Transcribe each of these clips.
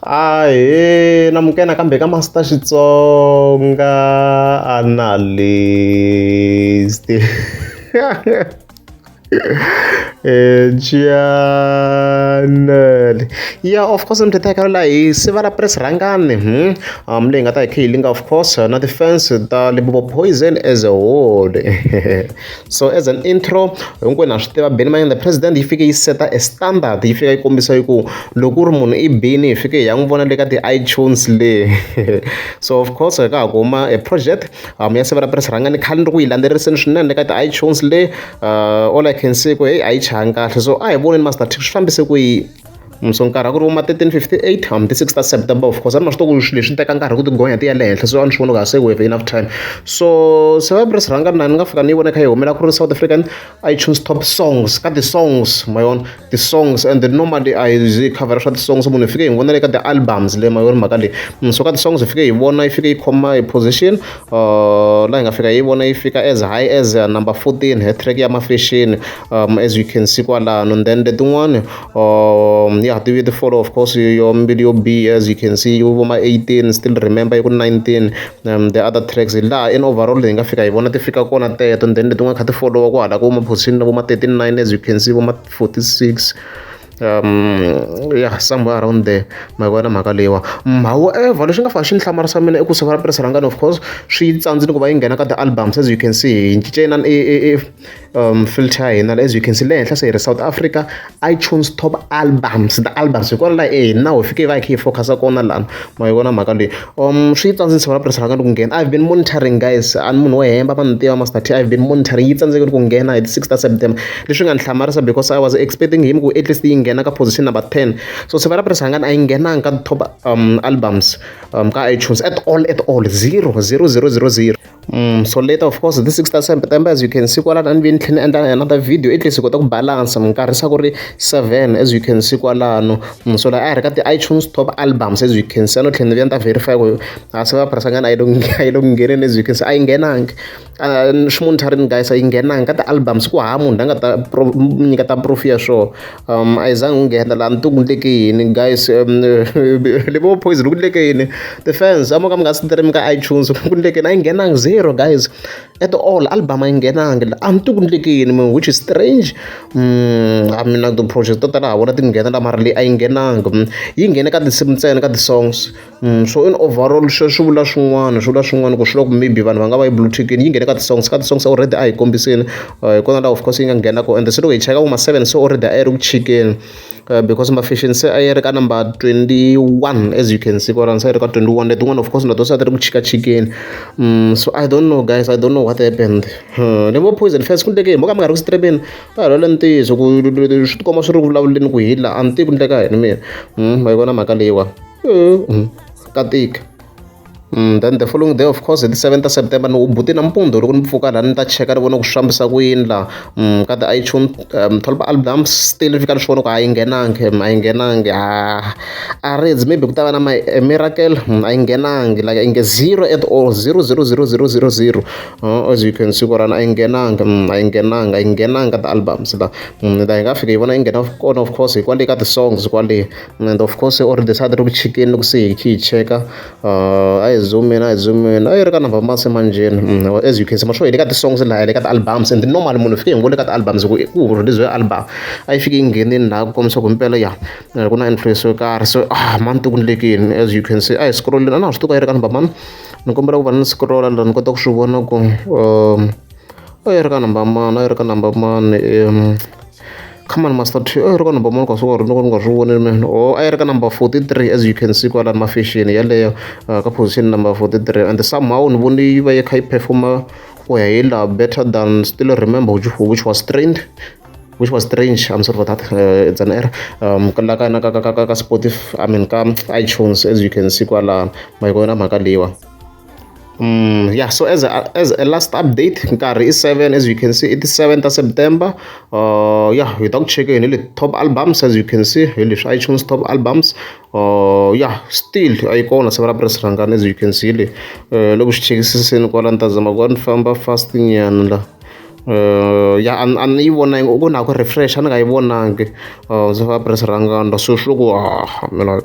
Ahee, namukela kambe ka Master Xitsonga analyst. Channel. Yeah, of course I'm the la hi siva ra press rhangani leyi nga ta hi kha hi linga of course na ti-fans ta Limpopo Poison as a whole. So as an intro hinkwenu ha swi tiva Benny Mayengani the president yi fike yi seta a standard yi fika yi kombisa yi ku loko u ri munhu i bini hi fike hi ya n'wi vona le ka ti-iTunes le. So of course ka ha kuma a project ya siva ra press rhangani khale ni ri ku yi landzeleriseni swinene le ka ti-iTunes le all I can say ku hey a yi chahangi kahle so a hi voneni Master T swi fambise ku yi so nkarhi a ku ri vo ma 1358 ti 6 ta September of course a ni ma swi tiva ku swilo leswi teka nkarhi ku ti gonya ti ya le henhla so a ni swi vona ku se we have enough time so siva press rhangani na ni nga fika ni yi vona kha yi humela ku ri South African iTunes top songs ka ti-songs ma vona ti-songs and normally a hi khavhara swa ti-songs munhu hi fike hi vona le ka ti-albums le ma vona mhaka leyi so ka ti-songs hi fike hi vona yi fike yi khoma hi position laha hi nga fika hi vona yi fika as high as number 14 he track ya mafashion as you can see kwalano and then letin'wani yeah ti follow of course your video B as you can see you ma 18 still remember you 19 the other tracks laha in overall hi nga fika hi vona ti fika kona teto and then letin'wana kha ti follow kwala ku ma position vo ma 39 as you can see vo ma 46 yeah somewhere around there ma vona mhaka leyiwa however leswi nga fika xi ni hlamarisa mina i ku siva ra press rhangani of course swi tsandzini ku va yi nghena ka ti-albums as you can see hi cince inani filter ya hina as you can see le henhla se hi ri South Africa iTunes top albums the-albums hi kona laha na hi fike hi va hi kha hi focusa kona lana ma yi vona mhaka leyi swi tsandzini siva ra press rhangani ku nghena I've been monitoring guys a ni munhu wo hemba va ni tiva Master T I've been monitoring yi tsandzekile ku nghena hi ti 6 ta September leswi nga ni hlamarisa because I was expecting him ku at least yi nghena ka position number 10 so siva ra press rhangani a yi nghenanga ka top albums ka iTunes at all 0 so later of course the 6th of September as you can see kwalano ni vi ni tlhela ni endla another video at least hi kota ku balance minkarhi sa ku ri 7 as you can see kwalano so laha a hi ri ka ti-iTunes top albums as you can see a no tlhela ni vi ni ta verify ku a siva press rhangani a yi lo ngheneni as you can see a yi nghenangi swi monitoring guys a yi nghenangi ka ti-albums ku hava munhu la nga ta nyika ta proof ya sure a yi zangi u nghena laha ni tiku ni leke yini guys Limpopo Poison ku ni leke yini ti-fans a mo ka mi nga stream ka iTunes ku ni leke yini a yi nghenangi zero guys at all album a yi nghenangi a ni tiku ni leke yini which is strange a mina the project to tala ha vona ti nghena la mara leyi a yi nghenangi yi nghene ka tinsimu ntsena ka ti-songs so in overall swi vula swin'wana ku swi la ku maybe vanhu va nga va yi blue tickini yi nghene ka ti-songs already a hi kombiseni hi kona laha of course yi nga nghena ko and se loko hi cheka ku ma 7 so already a yi ri ku chikeni because mafashion se a yi ri ka number 21 as you can see kwalano se a yi ri ka 21 letin'wana of course na to se a ti ri ku chikachikeni so I don't know guys I don't know what happened Limpopo Poison fans ku ndleke mo ka mi nga ri ku streameni a hi lwela ntiyiso ku swi tikomba swi ri ku vulavuleni ku hi la a ni tivi ku ndleka yini mina ma yi vona mhaka leyiwa ka tika then the following day of course hi ti 7 ta September ni buti nampundzu loko ni pfuka laha ni ta cheka ni vona ku swi fambisa ku yini laha ka ti-iTunes 12 albums still fika ni swi vona ku a yi nghenangi a reds maybe ku ta va na miracle a yi nghenangi like a yi nge 0 at all 0 as you can see kwalano a yi nghenangi ka ti-albums laha hi nga fika hi vona yi nghena kona of course hi kwale ka ti-songs kwale and of course already sa ti ri ku chikeni loko se hi kha hi cheka a hi zoom in a yi ri ka number mase manjeni as you can see ma swo hi le ka ti-songs laha le ka ti-albums and normal munhu fike hi ngo le ka ti-albums ku release album a yi fike yi nghenini laha ku kombisa ku mpela ya ku na influence yo karhi so mani tiku ni lekeni as you can see a hi scrollini a na ha swi tiku a yi ri ka number mani ni kombela ku va ni scrolla laha ni kota ku swi vona ku a yi ri ka number mani come on Master T a yi ri ka number mani ka swi loko ni nga swi voni man a yi ri ka number 43 as you can see kwalano mafashion yaleyo ka position number 43 and somehow ni voni yi va yi kha yi performa ku ya hi laha better than still remember which was strange I'm sorry for that it's an error ka Spotify I mean ka iTunes as you can see kwalano ma yi vona mhaka leyiwa yeah so as a last update nkarhi i 7 as you can see it's 7th of September yeah hi ta ku chekeni hi le top albums as you can see hi leswi iTunes top albums yeah still a yi kona siva ra press rhangani as you can see le loko swi chekisiseni kwala ni ta zama ku va ni famba fast nyana la ya a ni yi vonangi ku na ku refresh a ni nga yi vonangi siva ra press rhangani so swi ku mina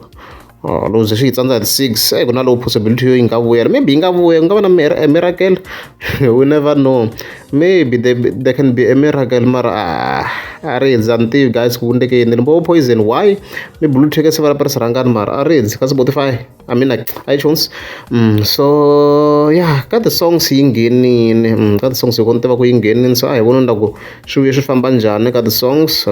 loko ze swi hi tsandza hi 6 ku na low possibility yo yi nga vuyela, maybe yi nga vuya ku nga va na a miracle. We never know, maybe there can be a miracle, mara a ri hedzi a ni tivi guys ku endleke yini. Limpopo Poison why maybe Blue Tick se va la press rhangani, mara a ri hedzi ka Spotify, I mean like iTunes. So yeah, ka ti-songs yi nghenini, ka ti-songs hi ku ni tiva ku yi nghenini, so a hi voni na ku swi vuye swi famba njhani ka ti-songs.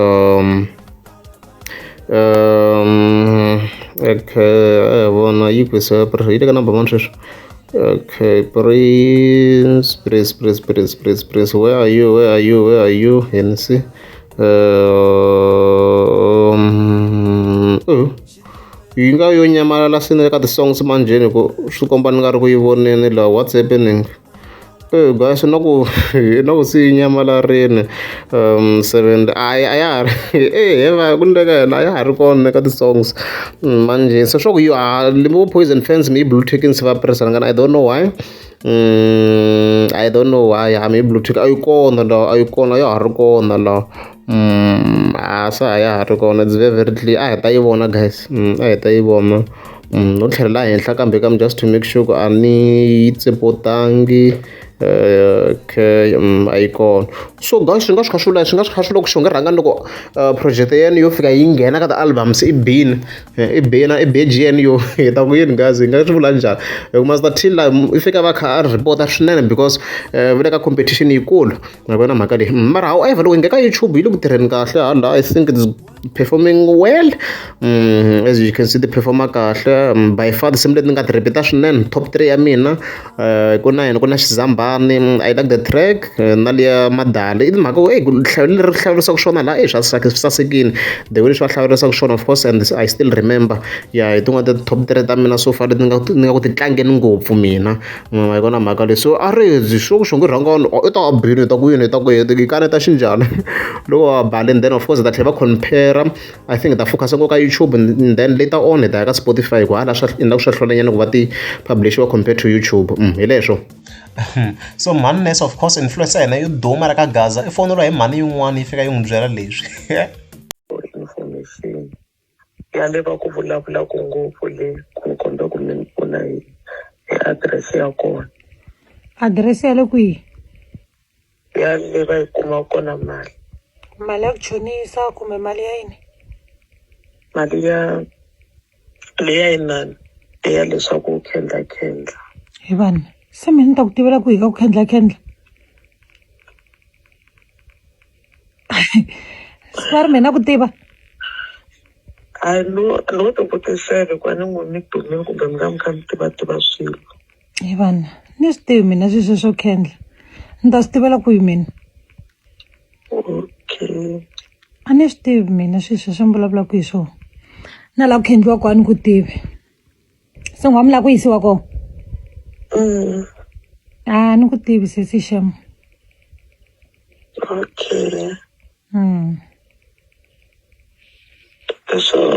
Okay, vona yi kwisa yi teka number mani sweswi. Okay, Prince, where are you? Hennessy. Yi nga yo nyamalala swinene ka ti-songs manjheni ku swi komba ni nga ri ku yi voneni laha, what's happening? Guys, na ku se yi nyamalarini. 7 a ya ha ri ku ndleka yena a ya ha ri kona ka ti-songs manjhe. So swa ku Limpopo Poison fans maybe Blue Tick se va press rhangani, I don't know why. I don't know why. Maybe Blue Tick a yi kona laha, ya ha ri kona laha. A ya ha ri kona, it's very clear. A hi ta yi vona guys, a hi ta yi vona. No tlhelela henhla kambe just to make sure ku a ni yi tsepotangi. Okay, a yi kona. So guys, swi nga swi kha swi loko swi nga rhangani loko project yena yo fika yi nghena ka ti-albums i BGN yo hi ta ku yini guys, hi nga swi vula njhani? Hi ku Master Tila i fika va kha a report swinene because va le ka competition yikulu, ma vona mhaka leyi. Mara however loko hi nga ka YouTube yi le ku tirheni kahle hala, I think it's performing well. As you can see ti performa kahle. By far tinsimu leti ni nga ti repeat swinene, top 3 ya mina. Ku na Xizambani, I like the track, na liya Madali. I timhaka ku leri hlayerisaka swona laha swa sasekile, the way swi va hlayerisaka swona of course, and I still remember. Yeah, hi tin'wana ta top 3 ta mina so far leti ni nga ku ti tlangeni ngopfu mina, ma yi vona mhaka leyi. So a ri hedzi swo ku swi nge rhangani i ta va bini, i ta ku yini, i ta ku i kaneta xinjhani loko va bale, and then of course hi ta tlhela va compare. I think hi ta focus ngopfu ka YouTube, and then later on hi ta ya ka Spotify ku hala swa endla ku swa hlwelanyana ku va ti publishiwa compared to YouTube. Hi leswo. So Maness of course influencer yena yo duma ra ka Gaza i foneliwa hi mhani yin'wana yi fika yi n'wi byela leswi. Information ya leva ku vulavula ku ngopfu leyi ku komba ku mi pfuna hi adirese ya kona. Adirese ya le kwihi? Ya leva yi kuma kona mali. Mali ya ku chonisa kumbe mali ya yini? Mali ya leya yinani leya leswaku u khendla. Hi vanhu se mina ni ta ku tivela ku hi ka ku khendla va ri mina ku tiva. A no ti vutisela ku a ni n'wi mi dumile kumbe mi nga mi kha mi tiva swilo. Hi vanhu ni swi tivi mina swilo swo khendla, ni ta swi tivela ku hi mina. Okay. A ni swi tivi mina swilo swo vulavula ku hi swona, na laha ku khendliwa kona ni ku tivi. Se n'wa mi lava ku yisiwa kona? A ni ku tivi sesi Sham. Okay. Mm. So